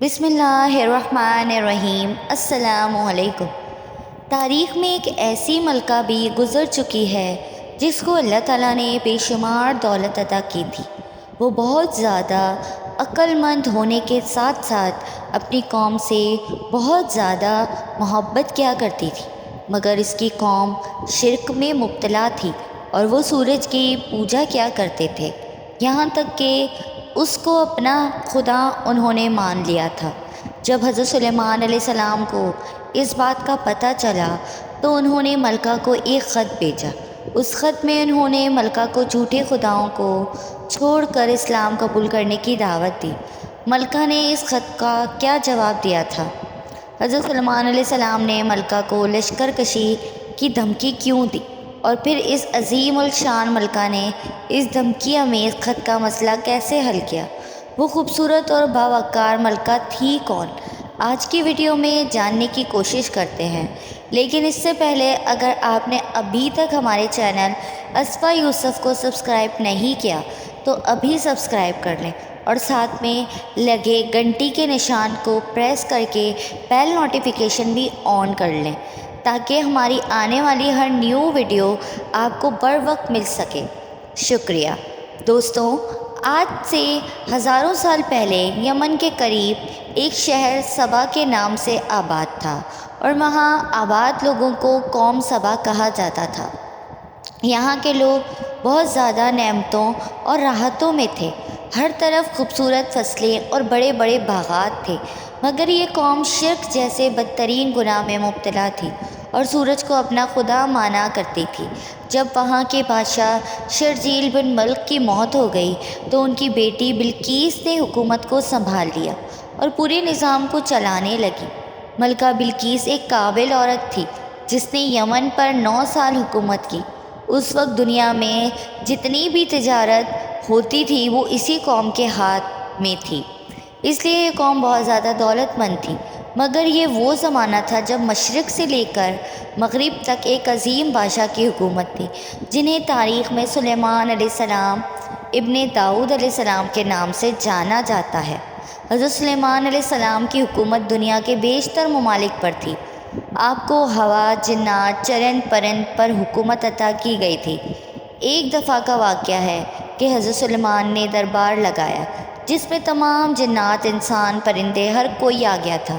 بسم اللہ الرحمن الرحیم۔ السلام علیکم۔ تاریخ میں ایک ایسی ملکہ بھی گزر چکی ہے جس کو اللہ تعالیٰ نے بے شمار دولت عطا کی تھی۔ وہ بہت زیادہ عقل مند ہونے کے ساتھ ساتھ اپنی قوم سے بہت زیادہ محبت کیا کرتی تھی، مگر اس کی قوم شرک میں مبتلا تھی اور وہ سورج کی پوجا کیا کرتے تھے، یہاں تک کہ اس کو اپنا خدا انہوں نے مان لیا تھا۔ جب حضرت سلیمان علیہ السلام کو اس بات کا پتہ چلا تو انہوں نے ملکہ کو ایک خط بھیجا۔ اس خط میں انہوں نے ملکہ کو جھوٹے خداؤں کو چھوڑ کر اسلام قبول کرنے کی دعوت دی۔ ملکہ نے اس خط کا کیا جواب دیا تھا؟ حضرت سلیمان علیہ السلام نے ملکہ کو لشکر کشی کی دھمکی کیوں دی، اور پھر اس عظیم الشان ملکہ نے اس دھمکی آمیز خط کا مسئلہ کیسے حل کیا؟ وہ خوبصورت اور باوقار ملکہ تھی کون؟ آج کی ویڈیو میں جاننے کی کوشش کرتے ہیں، لیکن اس سے پہلے اگر آپ نے ابھی تک ہمارے چینل اصفہ یوسف کو سبسکرائب نہیں کیا تو ابھی سبسکرائب کر لیں اور ساتھ میں لگے گھنٹی کے نشان کو پریس کر کے بیل نوٹیفیکیشن بھی آن کر لیں تاکہ ہماری آنے والی ہر نیو ویڈیو آپ کو بر وقت مل سکے۔ شکریہ دوستوں۔ آج سے ہزاروں سال پہلے یمن کے قریب ایک شہر سبا کے نام سے آباد تھا، اور وہاں آباد لوگوں کو قوم سبا کہا جاتا تھا۔ یہاں کے لوگ بہت زیادہ نعمتوں اور راحتوں میں تھے، ہر طرف خوبصورت فصلیں اور بڑے بڑے باغات تھے، مگر یہ قوم شرک جیسے بدترین گناہ میں مبتلا تھی اور سورج کو اپنا خدا مانا کرتی تھی۔ جب وہاں کے بادشاہ شرجیل بن ملک کی موت ہو گئی تو ان کی بیٹی بلقیس نے حکومت کو سنبھال لیا اور پورے نظام کو چلانے لگی۔ ملکہ بلقیس ایک قابل عورت تھی جس نے یمن پر 9 سال حکومت کی۔ اس وقت دنیا میں جتنی بھی تجارت ہوتی تھی وہ اسی قوم کے ہاتھ میں تھی، اس لیے یہ قوم بہت زیادہ دولت مند تھی۔ مگر یہ وہ زمانہ تھا جب مشرق سے لے کر مغرب تک ایک عظیم بادشاہ کی حکومت تھی، جنہیں تاریخ میں سلیمان علیہ السلام ابن داؤد علیہ السلام کے نام سے جانا جاتا ہے۔ حضرت سلیمان علیہ السلام کی حکومت دنیا کے بیشتر ممالک پر تھی۔ آپ کو ہوا، جنات، چرند پرند پر حکومت عطا کی گئی تھی۔ ایک دفعہ کا واقعہ ہے کہ حضرت سلیمان نے دربار لگایا جس میں تمام جنات، انسان، پرندے، ہر کوئی آ گیا تھا،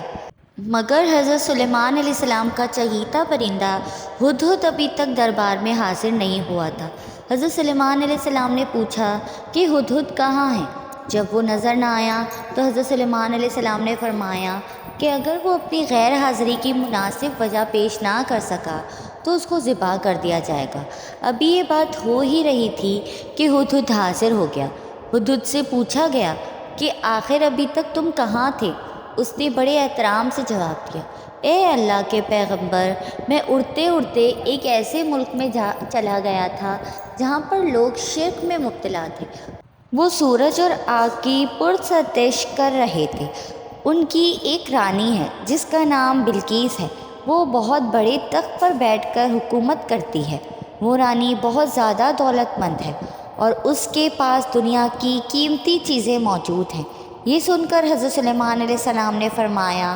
مگر حضرت سلیمان علیہ السلام کا چہیتا پرندہ ہدہد ابھی تک دربار میں حاضر نہیں ہوا تھا۔ حضرت سلیمان علیہ السلام نے پوچھا کہ ہدہد کہاں ہے؟ جب وہ نظر نہ آیا تو حضرت سلیمان علیہ السلام نے فرمایا کہ اگر وہ اپنی غیر حاضری کی مناسب وجہ پیش نہ کر سکا تو اس کو ذبح کر دیا جائے گا۔ ابھی یہ بات ہو ہی رہی تھی کہ ہدہد حاضر ہو گیا۔ ہدہد سے پوچھا گیا کہ آخر ابھی تک تم کہاں تھے؟ اس نے بڑے احترام سے جواب دیا، اے اللہ کے پیغمبر، میں اڑتے اڑتے ایک ایسے ملک میں چلا گیا تھا جہاں پر لوگ شرک میں مبتلا تھے۔ وہ سورج اور آگ کی پرستش کر رہے تھے۔ ان کی ایک رانی ہے جس کا نام بلقیس ہے، وہ بہت بڑے تخت پر بیٹھ کر حکومت کرتی ہے۔ وہ رانی بہت زیادہ دولت مند ہے اور اس کے پاس دنیا کی قیمتی چیزیں موجود ہیں۔ یہ سن کر حضرت سلیمان علیہ السلام نے فرمایا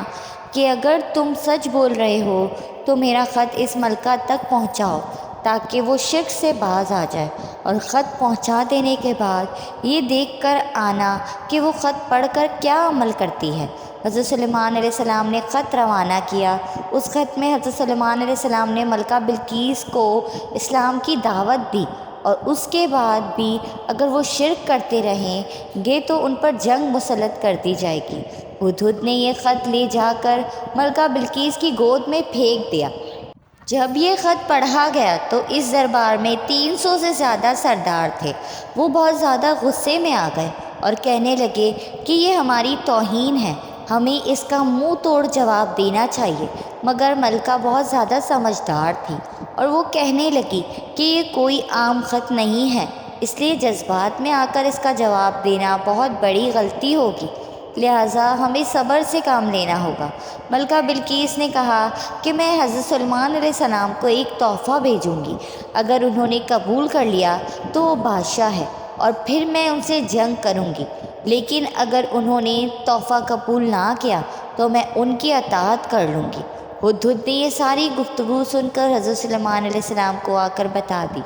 کہ اگر تم سچ بول رہے ہو تو میرا خط اس ملکہ تک پہنچاؤ تاکہ وہ شرک سے باز آ جائے، اور خط پہنچا دینے کے بعد یہ دیکھ کر آنا کہ وہ خط پڑھ کر کیا عمل کرتی ہے۔ حضرت سلیمان علیہ السلام نے خط روانہ کیا۔ اس خط میں حضرت سلیمان علیہ السلام نے ملکہ بلقیس کو اسلام کی دعوت دی، اور اس کے بعد بھی اگر وہ شرک کرتے رہیں گے تو ان پر جنگ مسلط کر دی جائے گی۔ ہدہد نے یہ خط لے جا کر ملکہ بلقیس کی گود میں پھینک دیا۔ جب یہ خط پڑھا گیا تو اس دربار میں 300 سے زیادہ سردار تھے۔ وہ بہت زیادہ غصے میں آ گئے اور کہنے لگے کہ یہ ہماری توہین ہے، ہمیں اس کا منہ توڑ جواب دینا چاہیے۔ مگر ملکہ بہت زیادہ سمجھدار تھی اور وہ کہنے لگی کہ یہ کوئی عام خط نہیں ہے، اس لیے جذبات میں آ کر اس کا جواب دینا بہت بڑی غلطی ہوگی، لہٰذا ہمیں صبر سے کام لینا ہوگا۔ ملکہ بلقیس نے کہا کہ میں حضرت سلیمان علیہ السلام کو ایک تحفہ بھیجوں گی، اگر انہوں نے قبول کر لیا تو وہ بادشاہ ہے، اور پھر میں ان سے جنگ کروں گی۔ لیکن اگر انہوں نے تحفہ قبول نہ کیا تو میں ان کی اطاعت کر لوں گی۔ ہدہد نے یہ ساری گفتگو سن کر حضرت سلیمان علیہ السلام کو آ کر بتا دی۔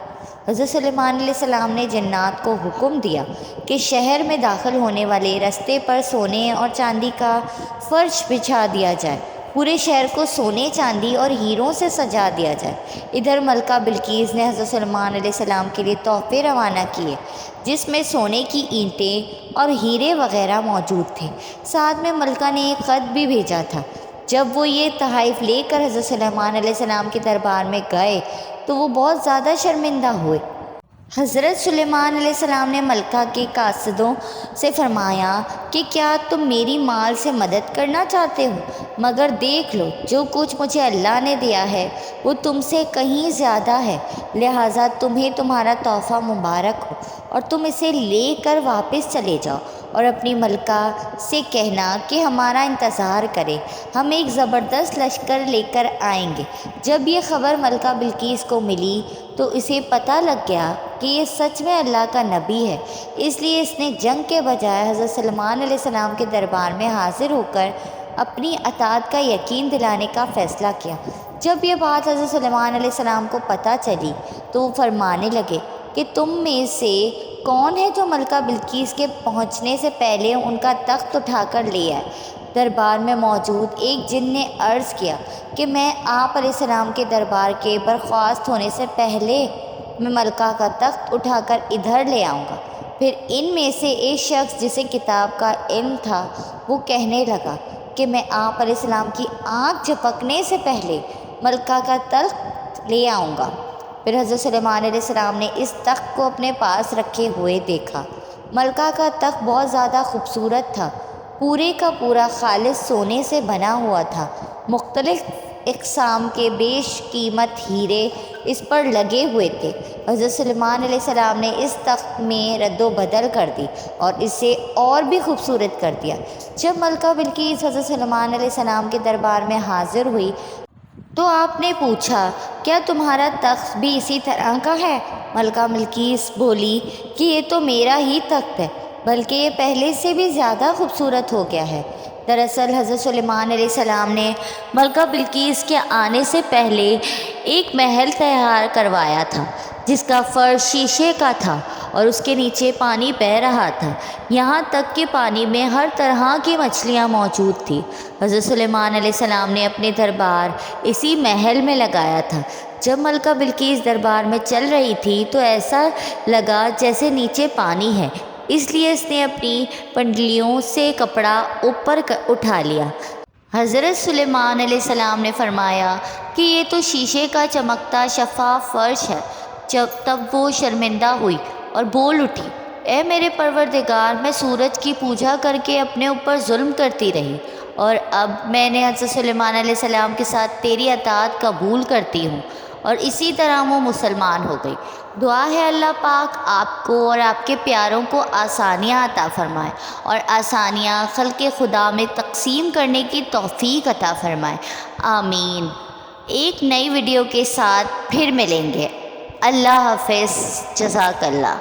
حضرت سلیمان علیہ السلام نے جنات کو حکم دیا کہ شہر میں داخل ہونے والے رستے پر سونے اور چاندی کا فرش بچھا دیا جائے، پورے شہر کو سونے، چاندی اور ہیروں سے سجا دیا جائے۔ ادھر ملکہ بلقیس نے حضرت سلیمان علیہ السلام کے لیے تحفے روانہ کیے، جس میں سونے کی اینٹیں اور ہیرے وغیرہ موجود تھے۔ ساتھ میں ملکہ نے ایک خط بھی بھیجا تھا۔ جب وہ یہ تحائف لے کر حضرت سلیمان علیہ السلام کے دربار میں گئے تو وہ بہت زیادہ شرمندہ ہوئے۔ حضرت سلیمان علیہ السلام نے ملکہ کے قاصدوں سے فرمایا کہ کیا تم میری مال سے مدد کرنا چاہتے ہو؟ مگر دیکھ لو، جو کچھ مجھے اللہ نے دیا ہے وہ تم سے کہیں زیادہ ہے، لہٰذا تمہیں تمہارا تحفہ مبارک ہو اور تم اسے لے کر واپس چلے جاؤ اور اپنی ملکہ سے کہنا کہ ہمارا انتظار کرے، ہم ایک زبردست لشکر لے کر آئیں گے۔ جب یہ خبر ملکہ بلقیس کو ملی تو اسے پتہ لگ گیا کہ یہ سچ میں اللہ کا نبی ہے، اس لیے اس نے جنگ کے بجائے حضرت سلیمان علیہ السلام کے دربار میں حاضر ہو کر اپنی اطاعت کا یقین دلانے کا فیصلہ کیا۔ جب یہ بات حضرت سلیمان علیہ السلام کو پتہ چلی تو وہ فرمانے لگے کہ تم میں سے کون ہے جو ملکہ بلقیس کے پہنچنے سے پہلے ان کا تخت اٹھا کر لے آئے؟ دربار میں موجود ایک جن نے عرض کیا کہ میں آپ علیہ السلام کے دربار کے برخاست ہونے سے پہلے میں ملکہ کا تخت اٹھا کر ادھر لے آؤں گا۔ پھر ان میں سے ایک شخص جسے کتاب کا علم تھا وہ کہنے لگا کہ میں آپ علیہ السلام کی آنکھ جھپکنے سے پہلے ملکہ کا تخت لے آؤں گا۔ پھر حضرت سلیمان علیہ السلام نے اس تخت کو اپنے پاس رکھے ہوئے دیکھا۔ ملکہ کا تخت بہت زیادہ خوبصورت تھا، پورے کا پورا خالص سونے سے بنا ہوا تھا۔ مختلف اقسام کے بیش قیمت ہیرے اس پر لگے ہوئے تھے۔ حضرت سلیمان علیہ السلام نے اس تخت میں رد و بدل کر دی اور اسے اور بھی خوبصورت کر دیا۔ جب ملکہ بلقیس حضرت سلیمان علیہ السلام کے دربار میں حاضر ہوئی تو آپ نے پوچھا کیا تمہارا تخت بھی اسی طرح کا ہے؟ ملکہ بلقیس بولی کہ یہ تو میرا ہی تخت ہے، بلکہ یہ پہلے سے بھی زیادہ خوبصورت ہو گیا ہے۔ دراصل حضرت سلیمان علیہ السلام نے ملکہ بلقیس کے آنے سے پہلے ایک محل تیار کروایا تھا جس کا فرش شیشے کا تھا اور اس کے نیچے پانی بہہ رہا تھا، یہاں تک کہ پانی میں ہر طرح کی مچھلیاں موجود تھیں۔ حضرت سلیمان علیہ السلام نے اپنے دربار اسی محل میں لگایا تھا۔ جب ملکہ بلقیس دربار میں چل رہی تھی تو ایسا لگا جیسے نیچے پانی ہے، اس لیے اس نے اپنی پنڈلیوں سے کپڑا اوپر اٹھا لیا۔ حضرت سلیمان علیہ السلام نے فرمایا کہ یہ تو شیشے کا چمکتا شفاف فرش ہے۔ تب وہ شرمندہ ہوئی اور بول اٹھی، اے میرے پروردگار، میں سورج کی پوجا کر کے اپنے اوپر ظلم کرتی رہی اور اب میں نے حضرت سلیمان علیہ السلام کے ساتھ تیری اطاعت قبول کرتی ہوں، اور اسی طرح وہ مسلمان ہو گئی۔ دعا ہے اللہ پاک آپ کو اور آپ کے پیاروں کو آسانیاں عطا فرمائے اور آسانیاں خلق خدا میں تقسیم کرنے کی توفیق عطا فرمائے، آمین۔ ایک نئی ویڈیو کے ساتھ پھر ملیں گے۔ اللہ حافظ، جزاک اللہ۔